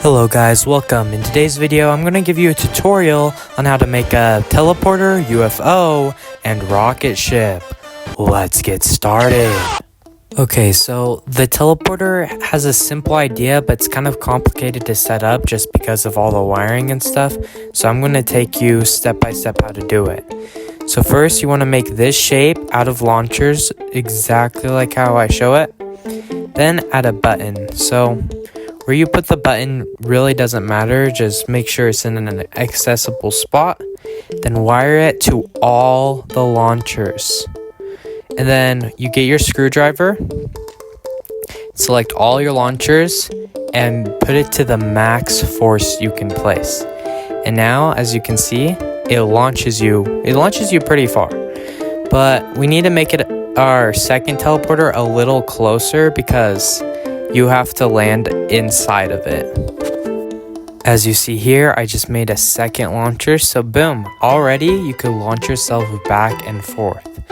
Hello guys, welcome. In today's video, I'm going to give you a tutorial on how to make a teleporter, UFO, and rocket ship. Let's get started. Okay, so the teleporter has a simple idea, but it's kind of complicated to set up just because of all the wiring and stuff. So I'm going to take you step by step how to do it. So first, you want to make this shape out of launchers, exactly like how I show it. Then add a button. So where you put the button really doesn't matter, just make sure it's in an accessible spot. Then wire it to all the launchers. And then you get your screwdriver, select all your launchers, and put it to the max force you can place. And now, as you can see, it launches you pretty far. But we need to make it our second teleporter a little closer because you have to land inside of it. As you see here, I just made a second launcher, so boom, already you could launch yourself back and forth.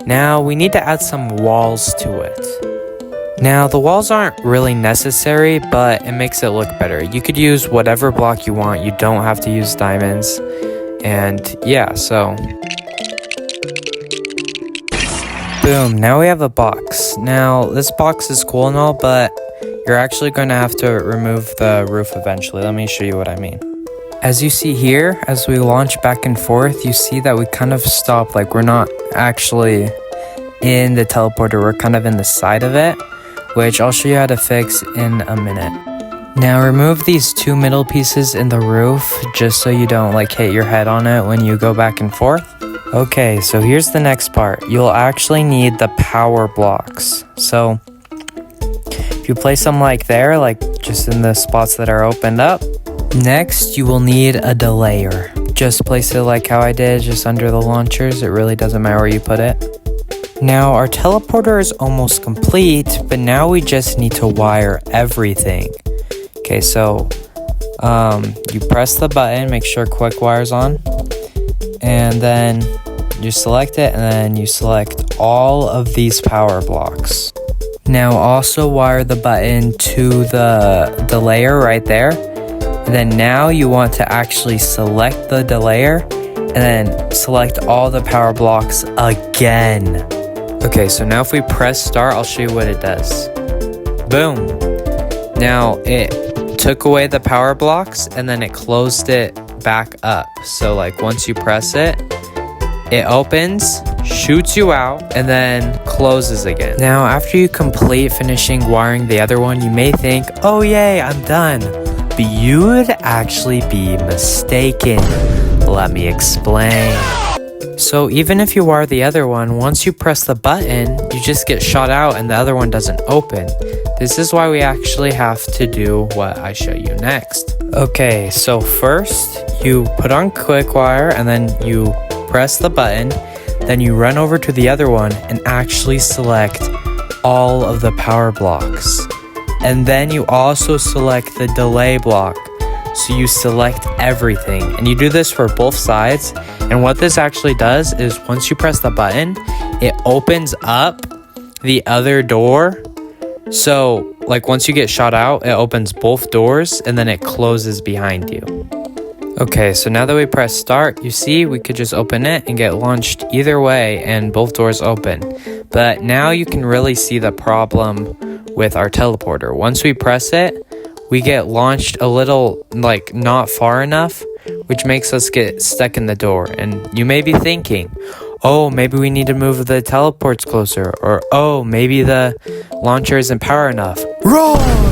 Now we need to add some walls to it. Now the walls aren't really necessary, but it makes it look better. You could use whatever block you want, you don't have to use diamonds. And yeah, so boom, now we have a box. Now this box is cool and all, but you're actually going to have to remove the roof eventually. Let me show you what I mean. As you see here, as we launch back and forth, you see that we kind of stop, like we're not actually in the teleporter, we're kind of in the side of it, which I'll show you how to fix in a minute. Now remove these two middle pieces in the roof, just so you don't like hit your head on it when you go back and forth. Okay, so here's the next part. You'll actually need the power blocks. So if you place them like there, like just in the spots that are opened up. Next, you will need a delayer. Just place it like how I did, just under the launchers. It really doesn't matter where you put it. Now, our teleporter is almost complete, but now we just need to wire everything. Okay, so you press the button, make sure quick wire's on, and then you select it, and then you select all of these power blocks. Now also wire the button to the delayer right there. And then now you want to actually select the delayer and then select all the power blocks again. Okay, so now if we press start, I'll show you what it does. Boom. Now it took away the power blocks and then it closed it back up. So like once you press it, it opens, shoots you out, and then closes again. Now, after you complete finishing wiring the other one, you may think, oh yay, I'm done. But you would actually be mistaken. Let me explain. So even if you wire the other one, once you press the button, you just get shot out and the other one doesn't open. This is why we actually have to do what I show you next. Okay, so first you put on quick wire and then you press the button. Then you run over to the other one and actually select all of the power blocks. And then you also select the delay block. So you select everything. And you do this for both sides. And what this actually does is once you press the button, it opens up the other door. So like once you get shot out, it opens both doors and then it closes behind you. Okay, so now that we press start, you see we could just open it and get launched either way and both doors open. But now you can really see the problem with our teleporter. Once we press it, we get launched a little, like not far enough, which makes us get stuck in the door. And you may be thinking, oh, maybe we need to move the teleports closer. Or, oh, maybe the launcher isn't power enough. Wrong!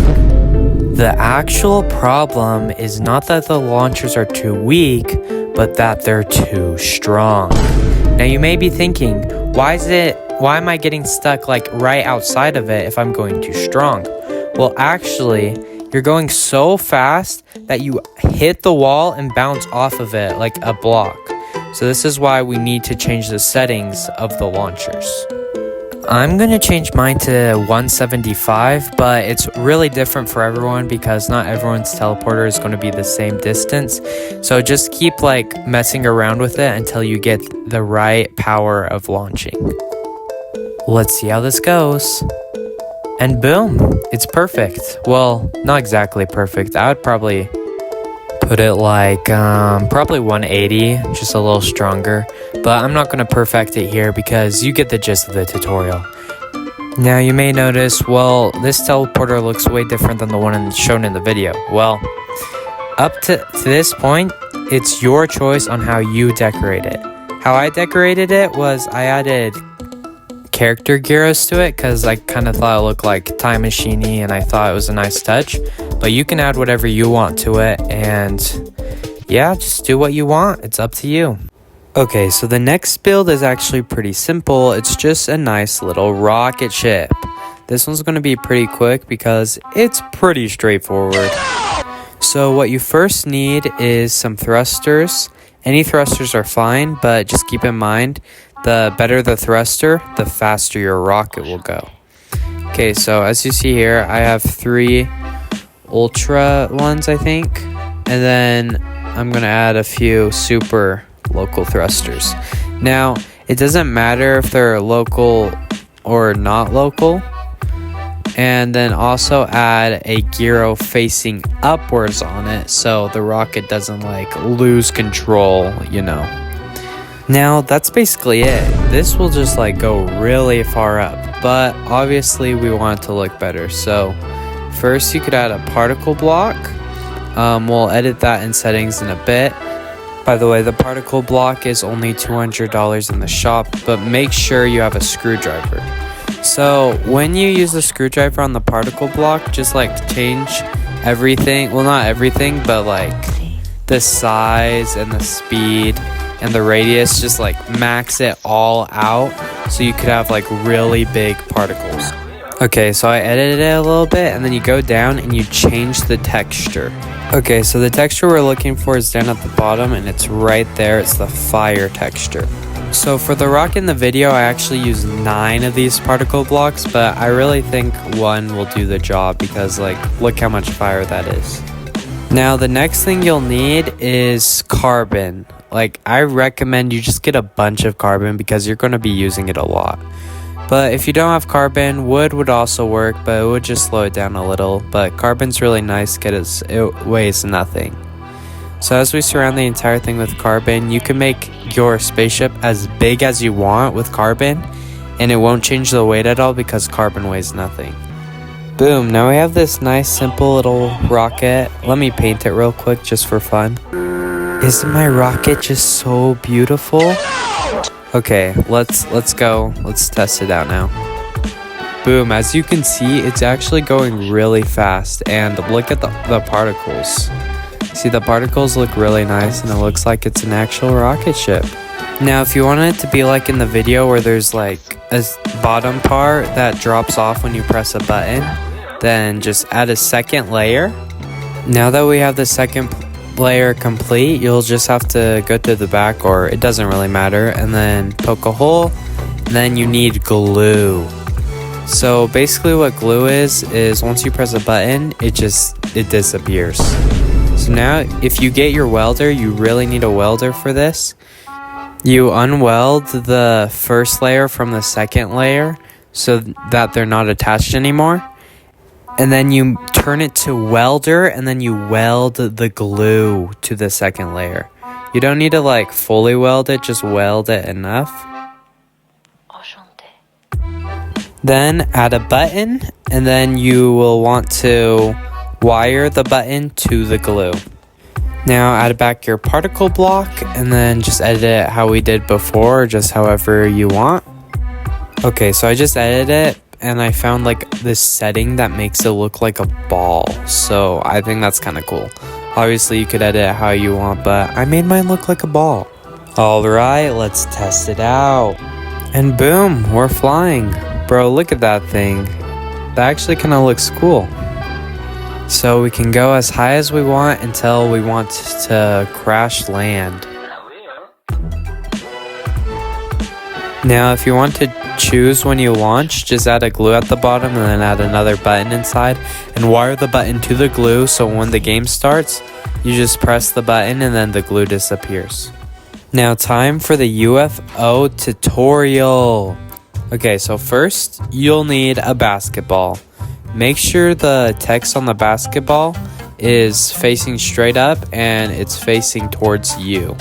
The actual problem is not that the launchers are too weak, but that they're too strong. Now you may be thinking, why am I getting stuck like right outside of it if I'm going too strong? Well, actually, you're going so fast that you hit the wall and bounce off of it like a block. So this is why we need to change the settings of the launchers. I'm going to change mine to 175, but it's really different for everyone because not everyone's teleporter is going to be the same distance. So just keep like messing around with it until you get the right power of launching. Let's see how this goes. And boom, it's perfect. Well, not exactly perfect. I would probably put it like probably 180, just a little stronger. But I'm not going to perfect it here because you get the gist of the tutorial. Now you may notice, well, this teleporter looks way different than the one shown in the video. Well, up to this point, it's your choice on how you decorate it. How I decorated it was I added character gyros to it because I kind of thought it looked like time machine-y and I thought it was a nice touch. But you can add whatever you want to it, and yeah, just do what you want. It's up to you. Okay, so the next build is actually pretty simple. It's just a nice little rocket ship. This one's going to be pretty quick because it's pretty straightforward. So what you first need is some thrusters. Any thrusters are fine, but just keep in mind, the better the thruster, the faster your rocket will go. Okay, so as you see here, I have 3 ultra ones, I think. And then I'm going to add a few super local thrusters. Now, it doesn't matter if they're local or not local. And then also add a gyro facing upwards on it so the rocket doesn't like lose control, you know. Now, that's basically it. This will just like go really far up, but obviously we want it to look better. So first you could add a particle block. We'll edit that in settings in a bit. By the way, the particle block is only $200 in the shop, but make sure you have a screwdriver. So when you use the screwdriver on the particle block, just like change everything. Well, not everything, but like the size and the speed and the radius, just like max it all out so you could have like really big particles. Okay, so I edited it a little bit, and then you go down and you change the texture. Okay, so the texture we're looking for is down at the bottom, and it's right there. It's the fire texture. So for the rock in the video, I actually used 9 of these particle blocks, but I really think 1 will do the job because like, look how much fire that is. Now the next thing you'll need is carbon. Like, I recommend you just get a bunch of carbon because you're going to be using it a lot. But if you don't have carbon, wood would also work, but it would just slow it down a little. But carbon's really nice because it weighs nothing. So as we surround the entire thing with carbon, you can make your spaceship as big as you want with carbon, and it won't change the weight at all because carbon weighs nothing. Boom, now we have this nice simple little rocket. Let me paint it real quick just for fun. Isn't my rocket just so beautiful? Okay, let's go. Let's test it out now. Boom, as you can see, it's actually going really fast, and look at the particles. See, the particles look really nice, and it looks like it's an actual rocket ship. Now, if you want it to be like in the video where there's like a bottom part that drops off when you press a button, then just add a second layer. Now that we have the second layer complete, you'll just have to go to the back, or it doesn't really matter, and then poke a hole. And then you need glue. So basically what glue is once you press a button, it disappears. So now if you get your welder, you really need a welder for this. You unweld the first layer from the second layer so that they're not attached anymore. And then you turn it to welder, and then you weld the glue to the second layer. You don't need to like fully weld it, just weld it enough. Then add a button, and then you will want to wire the button to the glue. Now add back your particle block, and then just edit it how we did before, just however you want. Okay, so I just edited it, and I found like this setting that makes it look like a ball. So I think that's kind of cool. Obviously you could edit it how you want, but I made mine look like a ball. Alright, let's test it out. And boom, we're flying. Bro, look at that thing. That actually kind of looks cool. So we can go as high as we want until we want to crash land. Now if you want to choose when you launch, just add a glue at the bottom and then add another button inside and wire the button to the glue, so when the game starts, you just press the button and then the glue disappears. Now time for the UFO tutorial. Okay, so first, you'll need a basketball. Make sure the text on the basketball is facing straight up and it's facing towards you.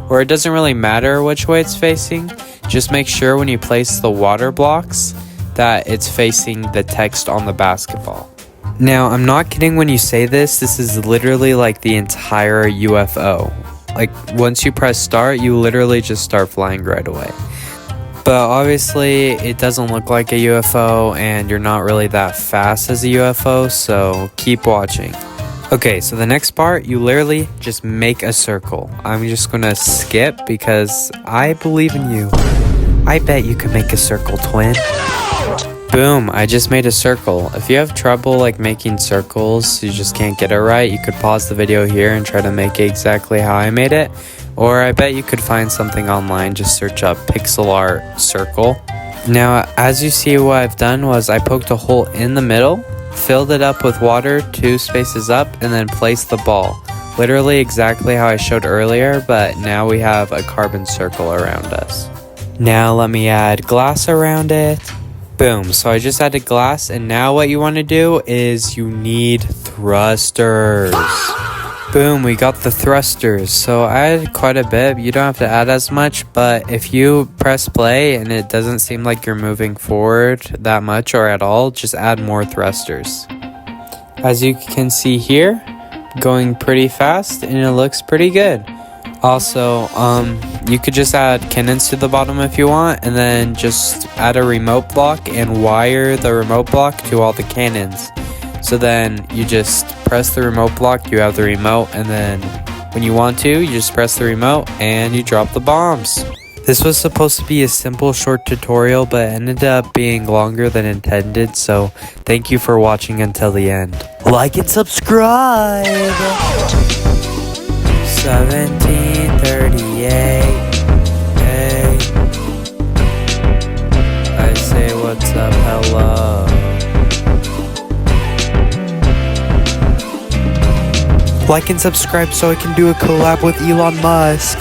Or it doesn't really matter which way it's facing. Just make sure when you place the water blocks that it's facing the text on the basketball. Now, I'm not kidding when you say this. This is literally like the entire UFO. Like, once you press start, you literally just start flying right away. But obviously, it doesn't look like a UFO, and you're not really that fast as a UFO, so keep watching. Okay, so the next part, you literally just make a circle. I'm just gonna skip because I believe in you. I bet you can make a circle, twin. Boom, I just made a circle. If you have trouble like making circles, you just can't get it right, you could pause the video here and try to make it exactly how I made it. Or I bet you could find something online, just search up pixel art circle. Now, as you see, what I've done was I poked a hole in the middle, filled it up with water 2 spaces up, and then placed the ball. Literally exactly how I showed earlier, but now we have a carbon circle around us. Now let me add glass around it. Boom, so I just added glass, and now what you want to do is you need thrusters. Boom, we got the thrusters. So I added quite a bit. You don't have to add as much, but if you press play and it doesn't seem like you're moving forward that much or at all, just add more thrusters. As you can see here, going pretty fast and it looks pretty good. Also, you could just add cannons to the bottom if you want, and then just add a remote block and wire the remote block to all the cannons. So then you just press the remote block, you have the remote, and then when you want to, you just press the remote and you drop the bombs. This was supposed to be a simple short tutorial, but it ended up being longer than intended, so thank you for watching until the end. Like and subscribe! 1738. Hey. I say what's up, hello. Like and subscribe so I can do a collab with Elon Musk.